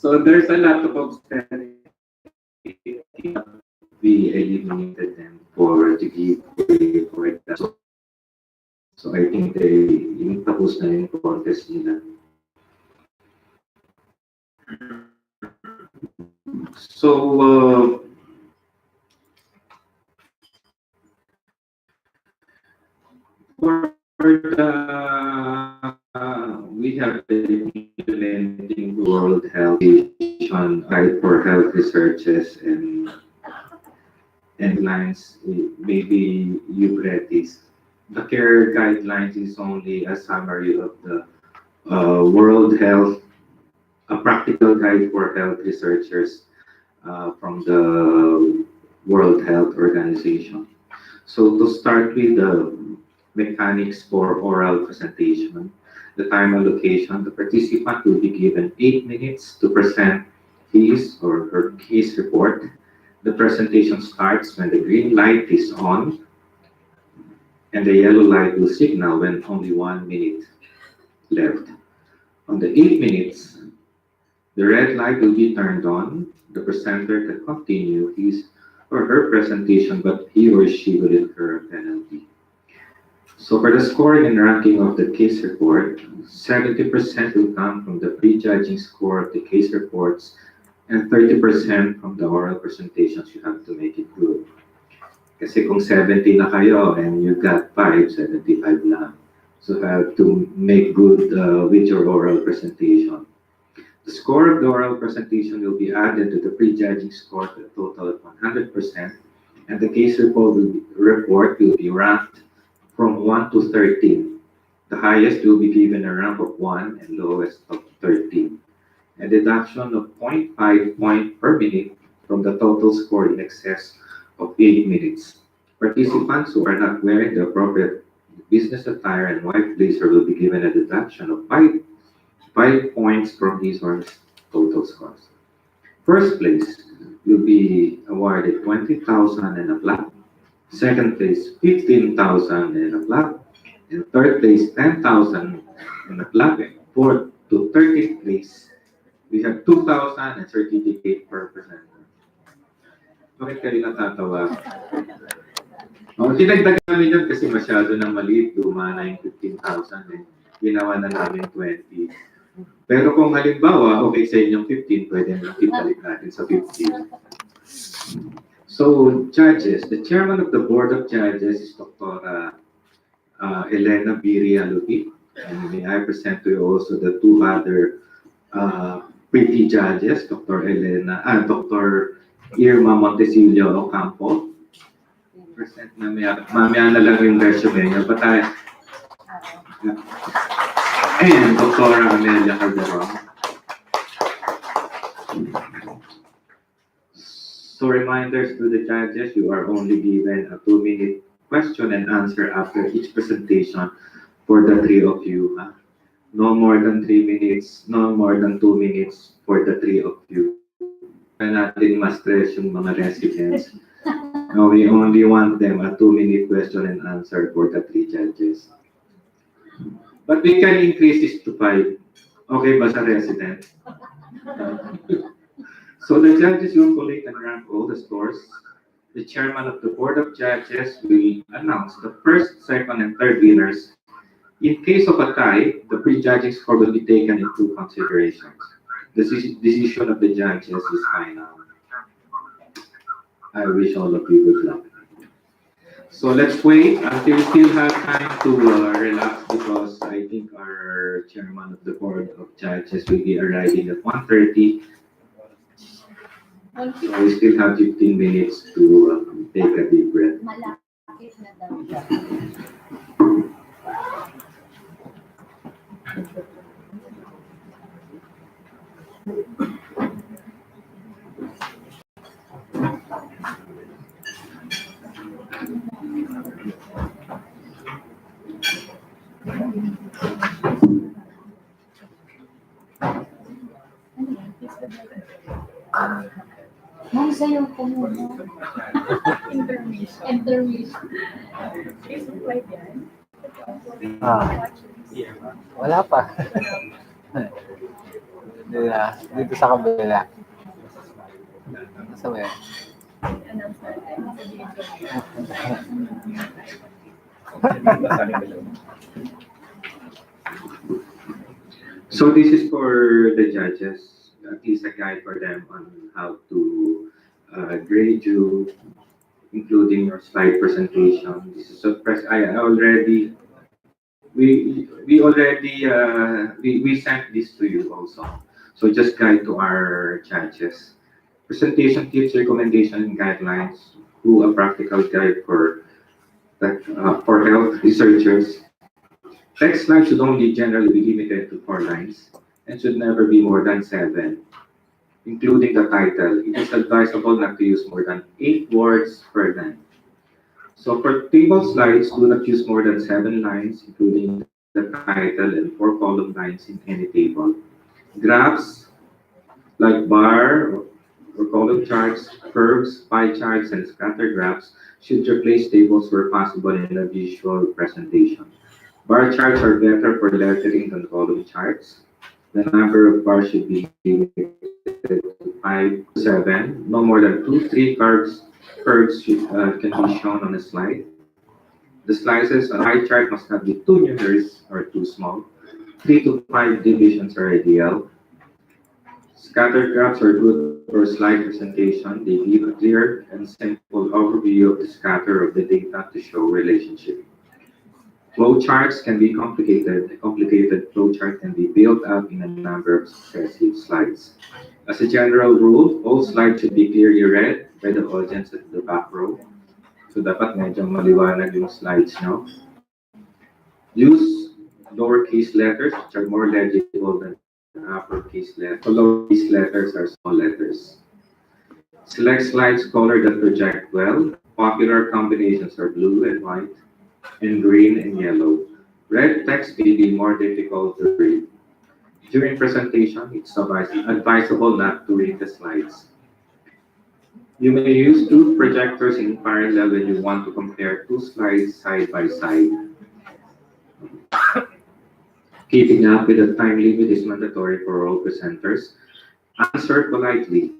So there's a lot of obstacles. We eliminated them for to give way for that. So I think yung tapos na yung contest nila. So for the we have been implementing World Health Organization guide for health researches and lines. Maybe you've read this. The care guidelines is only a summary of the World Health, a practical guide for health researchers from the World Health Organization. So to start with the mechanics for oral presentation, the time allocation, the participant will be given 8 minutes to present his or her case report. The presentation starts when the green light is on and the yellow light will signal when only 1 minute left. On the 8 minutes, the red light will be turned on. The presenter can continue his or her presentation, but he or she will incur a penalty. So for the scoring and ranking of the case report, 70% will come from the pre-judging score of the case reports and 30% from the oral presentations. You have to make it good. Kasi kung 70 na kayo and you got 5, 75 lang. So you have to make good with your oral presentation. The score of the oral presentation will be added to the pre-judging score to a total of 100%, and the case report will be ranked from 1 to 13. The highest will be given a rank of 1 and lowest of 13. A deduction of 0.5 point per minute from the total score in excess of 8 minutes. Participants who are not wearing the appropriate business attire and white blazer will be given a deduction of 5 points from his or her total scores. First place will be awarded 20,000 and a plaque. Second place, 15,000 and a plaque. And third place, 10,000 and a plaque. Fourth to 13th place, we have 2,000 and certificate per presenter. Bakit kayo natatawa? Tinagdagan namin yun kasi masyado nang maliit. Luma na yung 15,000 eh. Ginawa na namin 20. Pero kung halimbawa, okay sa inyong 15, pwede na ibalik natin sa 15. So, judges, the chairman of the board of judges is Dr. Elena Biria Lupi. And may I present to you also the two other pretty judges, Dr. Irma Montesilio Ocampo. Present na mamaya na lang yung resume niya. And Dr. Amelia Calderon. So reminders to the judges, you are only given a 2-minute question and answer after each presentation for the three of you. No more than 3 minutes, no more than 2 minutes for the three of you. Kaya natin ma-stress yung mga residents. No, we only want them a 2-minute question and answer for the 3 judges. But we can increase this to 5. Okay ba sa resident? So the judges will collate and rank all the scores. The chairman of the board of judges will announce the first, second, and third winners. In case of a tie, the pre-judging score will be taken into consideration. The decision of the judges is final. I wish all of you good luck. So let's wait until we still have time to relax, because I think our chairman of the board of judges will be arriving at 1:30. So we still have 15 minutes to take a deep breath. Malapit na daw siya. Ma'am, sa'yo po muna. Intermission. Wala pa. Dito sa kabila. Sa ba yan? So this is for the judges, at least a guide for them on how to grade you, including your slide presentation. This is a I already we sent this to you also. So just guide to our judges. Presentation tips, recommendation, and guidelines. Do a practical guide for health researchers. Text slides should only generally be limited to 4 lines and should never be more than 7, including the title. It is advisable not to use more than 8 words per line. So for table slides, do not use more than 7 lines, including the title and 4 column lines in any table. Graphs like bar or column charts, curves, pie charts, and scatter graphs should replace tables where possible in a visual presentation. Bar charts are better for lettering than column charts. The number of bars should be limited to 5 to 7. No more than 2, 3 curves can be shown on a slide. The slices on a pie chart must not be too numerous or too small. 3 to 5 divisions are ideal. Scatter graphs are good for slide presentation. They give a clear and simple overview of the scatter of the data to show relationship. Flowcharts can be complicated. A complicated flowchart can be built up in a number of successive slides. As a general rule, all slides should be clearly read by the audience at the back row. So dapat medyo maliwanag yung slides nyo. Use lowercase letters, which are more legible than uppercase letters. So lowercase letters are small letters. Select slides color that project well. Popular combinations are blue and white, and green and yellow. Red text may be more difficult to read. During presentation, it's advisable not to read the slides. You may use 2 projectors in parallel when you want to compare 2 slides side by side. Keeping up with the time limit is mandatory for all presenters. Answer politely.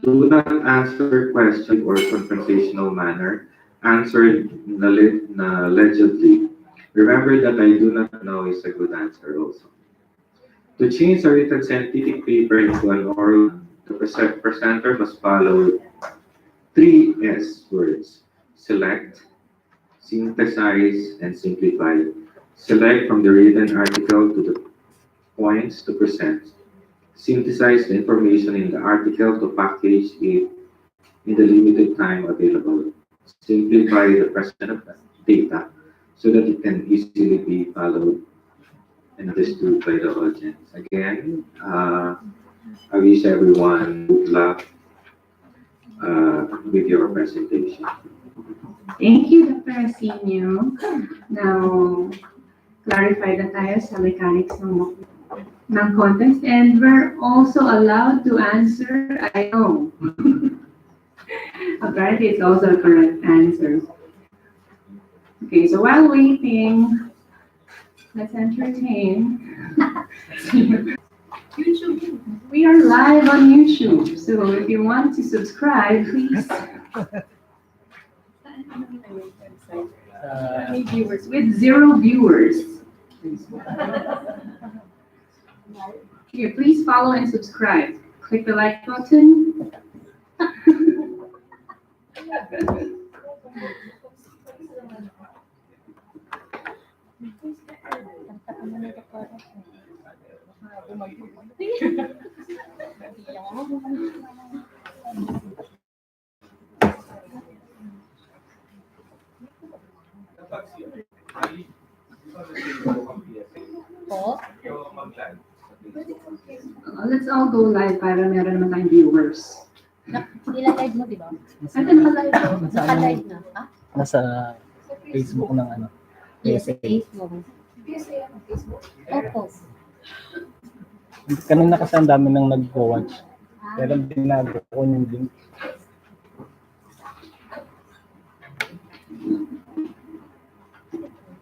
Do not answer questions or confrontational manner. Answer allegedly. Remember that I do not know is a good answer also. To change a written scientific paper into an oral, the presenter must follow 3 S words: select, synthesize, and simplify. Select from the written article to the points to present. Synthesize the information in the article to package it in the limited time available. Simplify the presentation of data so that it can easily be followed and understood by the audience. Again, I wish everyone good luck with your presentation. Thank you, Dr. Asinio. Now, clarify na tayo sa mechanics ng context, and we're also allowed to answer I know. Apparently, it's also a correct answer. Okay, so while waiting, let's entertain. YouTube. We are live on YouTube, so if you want to subscribe, please. Viewers with 0 viewers. Here, please follow and subscribe. Click the like button. Let's all go live para meron naman tayong viewers. Nila-live mo, di ba? Ito naka-live. Naka-live na. Ah? Nasa Facebook ng ano. PSA. Facebook. Facebook? Opo. Kanina kasi ang dami nang nag-watch. Pero binago ko yung link.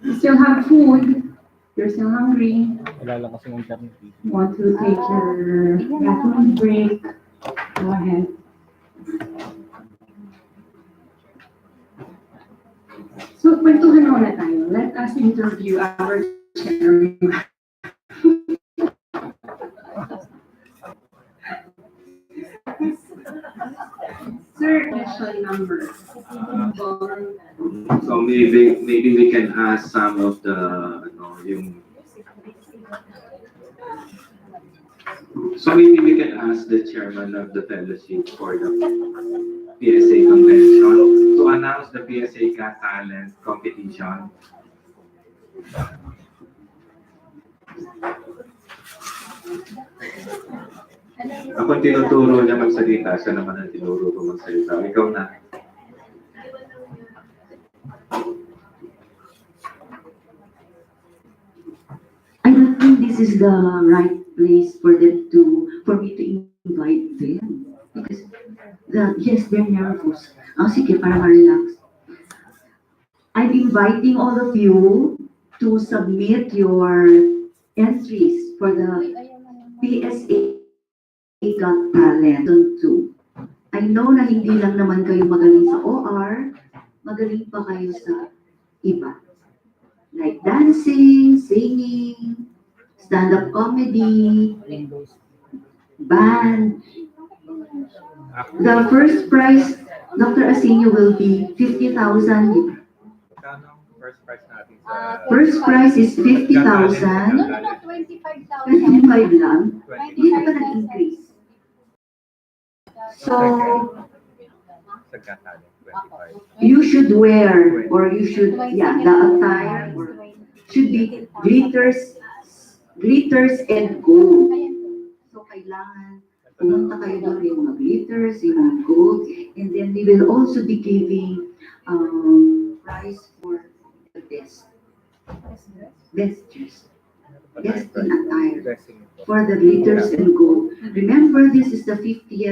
We still have food. You're still hungry? Wala lang kasi ng internet. Want to take your bathroom break? Go ahead. So, kwentuhan muna tayo. Let us interview our chairman. Sir, initial number. So maybe we can ask some of the yung so maybe we can ask the chairman of the fellowship for the PSA convention to announce the PSA Got Talent competition. Ako tinuturo niya magsalita, siya naman ang tinuro ko magsalita. Ikaw na. I don't think this is the right place for them for me to invite them. Because, yes, they're nervous. Sige, para ma-relax. I'm inviting all of you to submit your entries for the PSA Got Talent 2. I know na hindi lang naman kayo magaling sa OR, magaling pa kayo sa iba. Like dancing, singing, stand-up comedy, band. The first prize, Dr. Asinio, will be 50,000. First prize natin sa... First prize is 50,000. No, 25,000. 25 lang. Hindi na pa nag-increase. So, Sa Got Talent, 25. you should wear, or you should, yeah, the attire should be glitters and gold. So, kailangan pumunta kayo doon yung mga glitters, yung mga gold, and then we will also be giving prize for the best dress, best in attire for the glitters and gold. Remember, this is the 50th